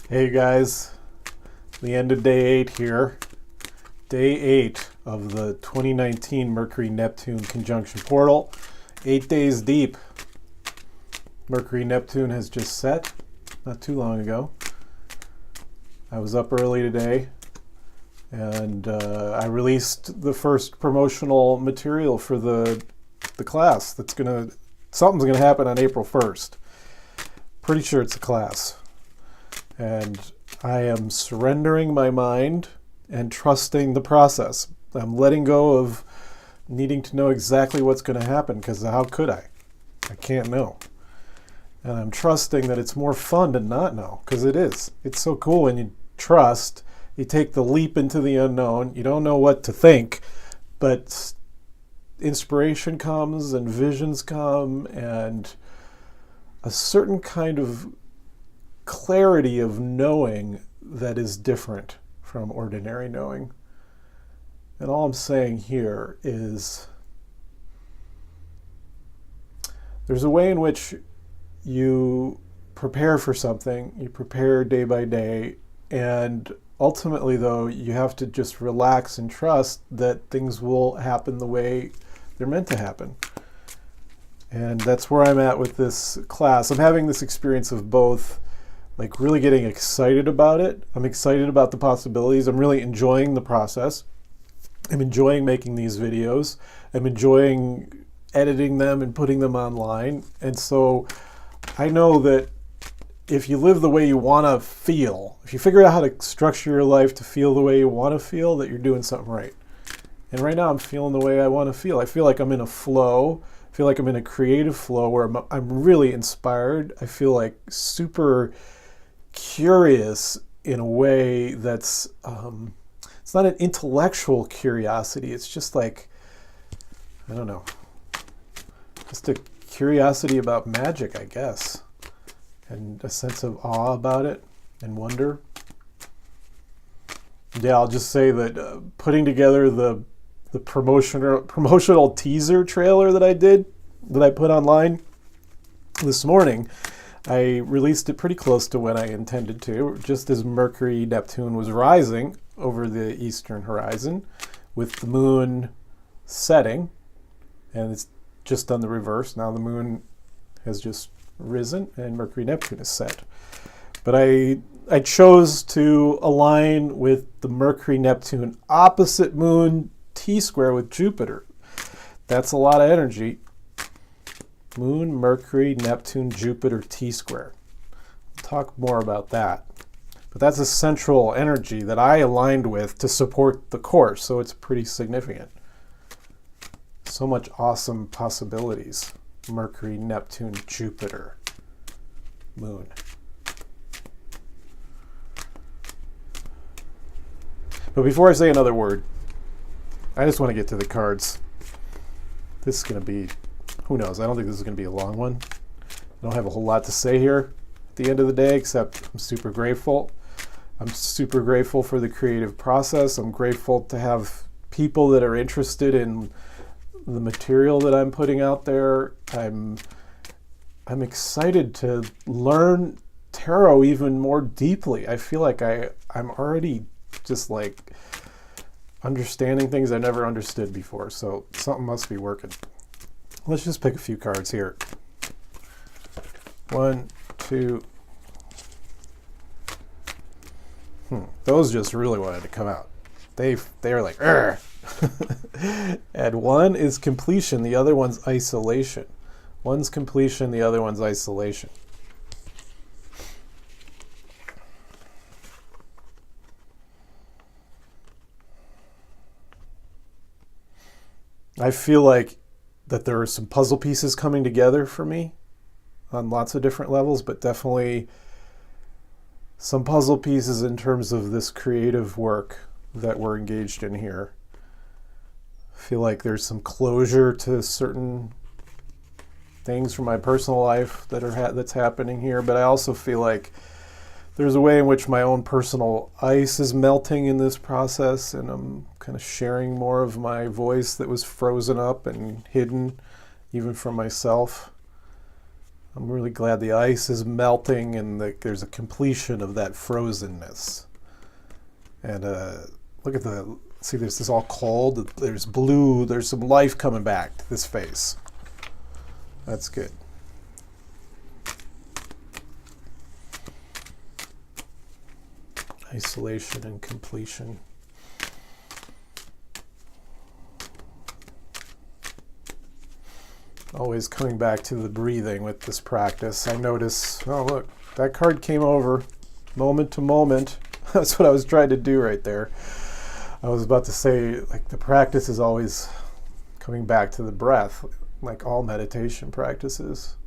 Hey guys, the end of day 8 here. Day 8 of the 2019 Mercury-Neptune conjunction portal. 8 days deep. Mercury-Neptune has just set not too long ago. I was up early today and I released the first promotional material for the class. Something's gonna happen on April 1st. Pretty sure it's a class. And I am surrendering my mind and trusting the process. I'm letting go of needing to know exactly what's going to happen, because how could I? I can't know. And I'm trusting that it's more fun to not know, because it is. It's so cool when you trust. You take the leap into the unknown. You don't know what to think, but inspiration comes and visions come and a certain kind of clarity of knowing that is different from ordinary knowing. And all I'm saying here is there's a way in which you prepare for something, you prepare day by day, and ultimately though you have to just relax and trust that things will happen the way they're meant to happen. And that's where I'm at with this class. I'm having this experience of both, like really getting excited about it. I'm excited about the possibilities. I'm really enjoying the process. I'm enjoying making these videos. I'm enjoying editing them and putting them online. And so I know that if you live the way you want to feel, if you figure out how to structure your life to feel the way you want to feel, that you're doing something right. And right now I'm feeling the way I want to feel. I feel like I'm in a flow. I feel like I'm in a creative flow where I'm really inspired. I feel like super curious in a way that's it's not an intellectual curiosity. It's just like, I don't know, just a curiosity about magic, I guess, and a sense of awe about it and wonder. Yeah, I'll just say that putting together the promotional teaser trailer that I put online this morning, I released it pretty close to when I intended to, just as Mercury-Neptune was rising over the eastern horizon with the moon setting, and it's just done the reverse. Now the moon has just risen and Mercury-Neptune is set. But I chose to align with the Mercury-Neptune opposite moon T-square with Jupiter. That's a lot of energy. Moon, Mercury, Neptune, Jupiter, T-square. We'll talk more about that. But that's a central energy that I aligned with to support the course, so it's pretty significant. So much awesome possibilities. Mercury, Neptune, Jupiter, Moon. But before I say another word, I just want to get to the cards. This is going to be, who knows, I don't think this is going to be a long one. I don't have a whole lot to say here at the end of the day, except I'm super grateful. I'm super grateful for the creative process. I'm grateful to have people that are interested in the material that I'm putting out there. I'm excited to learn tarot even more deeply. I feel like I'm already just like understanding things I never understood before, so something must be working. Let's just pick a few cards here. 1, 2. Those just really wanted to come out. They are like, "Urgh." And one is completion, the other one's isolation. One's completion, the other one's isolation. I feel like that there are some puzzle pieces coming together for me on lots of different levels, but definitely some puzzle pieces in terms of this creative work that we're engaged in here. I feel like there's some closure to certain things from my personal life that's happening here, but I also feel like there's a way in which my own personal ice is melting in this process, and I'm kind of sharing more of my voice that was frozen up and hidden even from myself. I'm really glad the ice is melting and there's a completion of that frozenness. And look at see, this is all cold. There's blue. There's some life coming back to this face. That's good. Isolation and completion. Always coming back to the breathing with this practice. I notice, oh look, that card came over moment to moment. That's what I was trying to do right there. I was about to say, like, the practice is always coming back to the breath, like all meditation practices.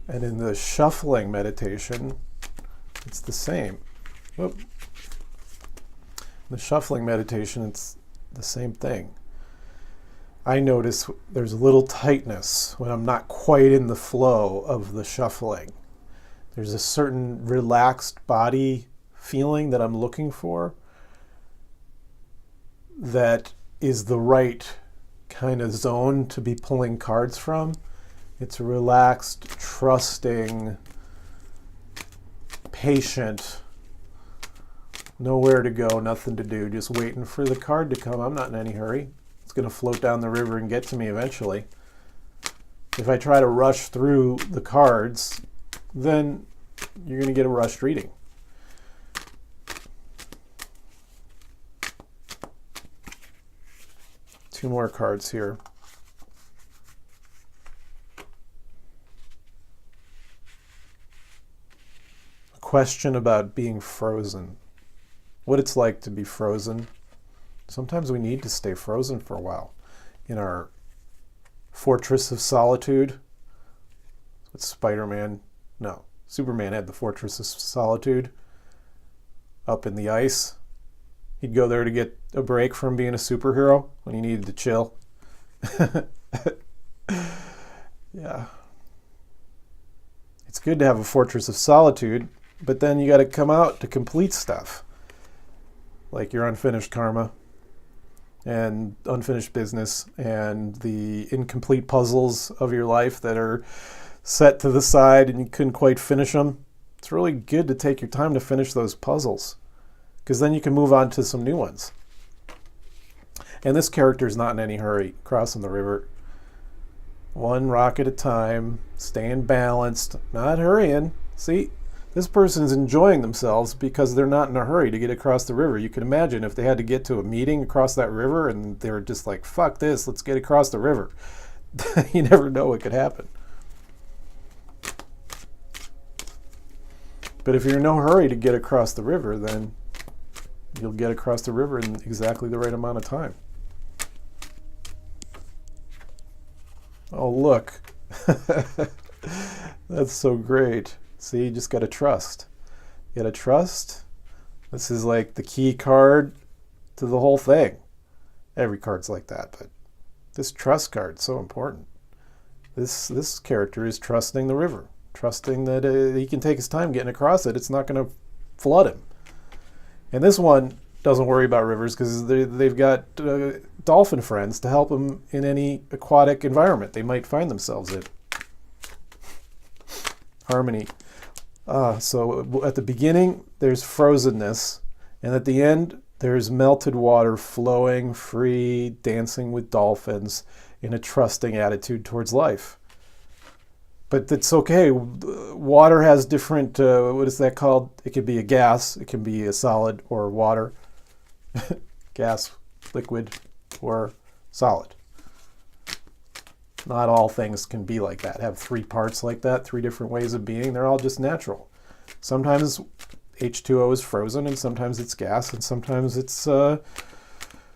And in the shuffling meditation, it's the same. Whoop. In the shuffling meditation, it's the same thing. I notice there's a little tightness when I'm not quite in the flow of the shuffling. There's a certain relaxed body feeling that I'm looking for that is the right kind of zone to be pulling cards from. It's a relaxed, trusting, patient, nowhere to go, nothing to do, just waiting for the card to come. I'm not in any hurry. It's going to float down the river and get to me eventually. If I try to rush through the cards, then you're going to get a rushed reading. Two more cards here. A question about being frozen. What it's like to be frozen. Sometimes we need to stay frozen for a while in our fortress of solitude. It's Superman had the fortress of solitude up in the ice. He'd go there to get a break from being a superhero when he needed to chill. Yeah. It's good to have a fortress of solitude, but then you got to come out to complete stuff. Like your unfinished karma and unfinished business and the incomplete puzzles of your life that are set to the side and you couldn't quite finish them. It's really good to take your time to finish those puzzles, because then you can move on to some new ones. And this character is not in any hurry crossing the river. One rock at a time, staying balanced, not hurrying. See, this person's enjoying themselves because they're not in a hurry to get across the river. You can imagine if they had to get to a meeting across that river and they were just like, fuck this, let's get across the river. You never know what could happen. But if you're in no hurry to get across the river, then you'll get across the river in exactly the right amount of time. Oh, look. That's so great. See, you just got to trust. You got to trust. This is like the key card to the whole thing. Every card's like that, but this trust card is so important. This character is trusting the river, trusting that he can take his time getting across it. It's not going to flood him. And this one doesn't worry about rivers because they've got dolphin friends to help them in any aquatic environment they might find themselves in. Harmony. So at the beginning, there's frozenness, and at the end, there's melted water flowing free, dancing with dolphins in a trusting attitude towards life. But it's okay. Water has different, what is that called? It could be a gas, it can be a solid or water. Gas, liquid, or solid. Not all things can be like that, have three parts like that, three different ways of being. They're all just natural. Sometimes H2O is frozen, and sometimes it's gas, and sometimes it's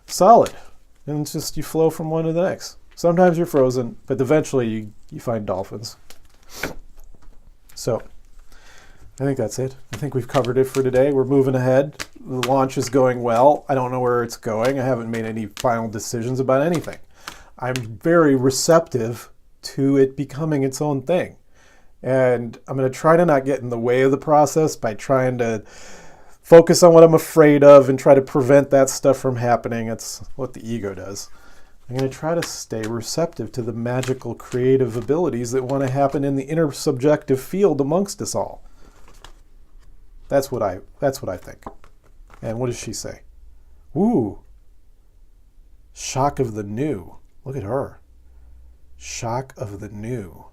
solid. And it's just you flow from one to the next. Sometimes you're frozen, but eventually you find dolphins. So I think that's it. I think we've covered it for today. We're moving ahead. The launch is going well. I don't know where it's going. I haven't made any final decisions about anything. I'm very receptive to it becoming its own thing. And I'm going to try to not get in the way of the process by trying to focus on what I'm afraid of and try to prevent that stuff from happening. It's what the ego does. I'm going to try to stay receptive to the magical creative abilities that want to happen in the intersubjective field amongst us all. That's what I think. And what does she say? Ooh. Shock of the new. Look at her. Shock of the new.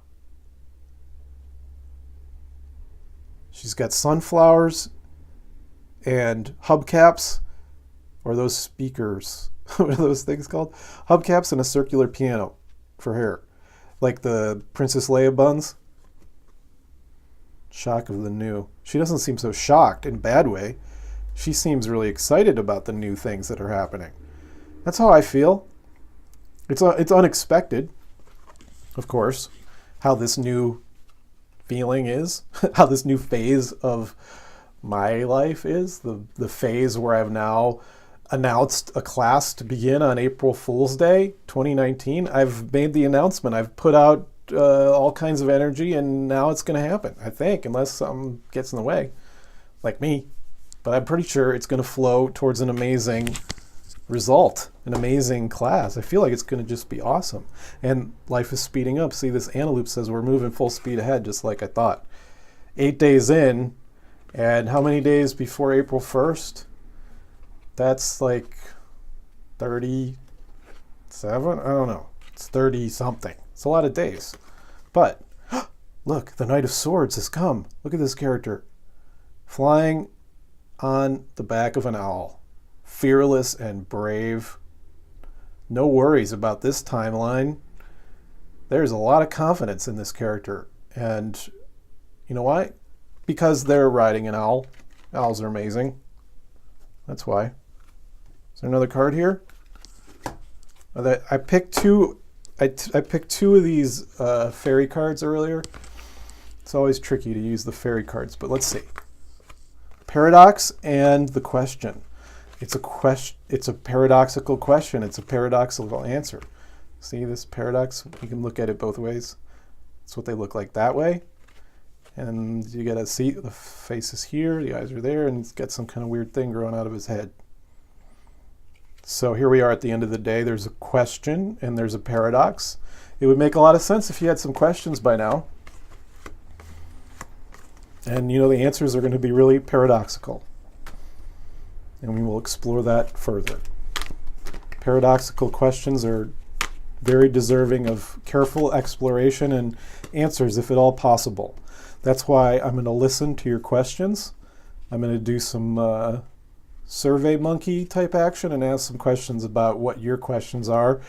She's got sunflowers and hubcaps, or those speakers. What are those things called? Hubcaps and a circular piano for hair. Like the Princess Leia buns. Shock of the new. She doesn't seem so shocked in a bad way. She seems really excited about the new things that are happening. That's how I feel. It's unexpected, of course, how this new feeling is, how this new phase of my life is, the phase where I've now announced a class to begin on April Fool's Day 2019. I've made the announcement. I've put out all kinds of energy, and now it's going to happen, I think, unless something gets in the way, like me. But I'm pretty sure it's going to flow towards an amazing result, an amazing class. I feel like it's going to just be awesome. And life is speeding up. See, this antelope says we're moving full speed ahead, just like I thought. 8 days in, and how many days before April 1st? That's like 37? I don't know. It's 30 something. It's a lot of days. But look, the Knight of Swords has come. Look at this character. Flying on the back of an owl. Fearless and brave. No worries about this timeline. There's a lot of confidence in this character. And you know why? Because they're riding an owl. Owls are amazing. That's why. Is there another card here? I picked two. I picked two of these fairy cards earlier. It's always tricky to use the fairy cards, but let's see. Paradox and the question. It's a question. It's a paradoxical question. It's a paradoxical answer. See this paradox? You can look at it both ways. That's what they look like that way. And you gotta see the face is here, the eyes are there, and he's got some kind of weird thing growing out of his head. So here we are at the end of the day. There's a question and there's a paradox. It would make a lot of sense if you had some questions by now. And you know the answers are going to be really paradoxical. And we will explore that further. Paradoxical questions are very deserving of careful exploration and answers if at all possible. That's why I'm going to listen to your questions. I'm going to do some survey monkey type action and ask some questions about what your questions are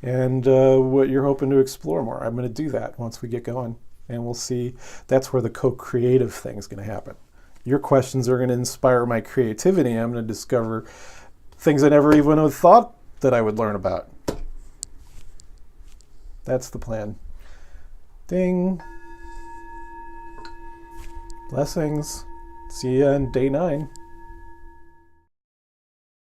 and what you're hoping to explore more. I'm going to do that once we get going, and we'll see. That's where the co-creative thing is going to happen. Your questions are going to inspire my creativity. I'm going to discover things I never even would have thought that I would learn about. That's the plan. Ding. Blessings. See you on day 9.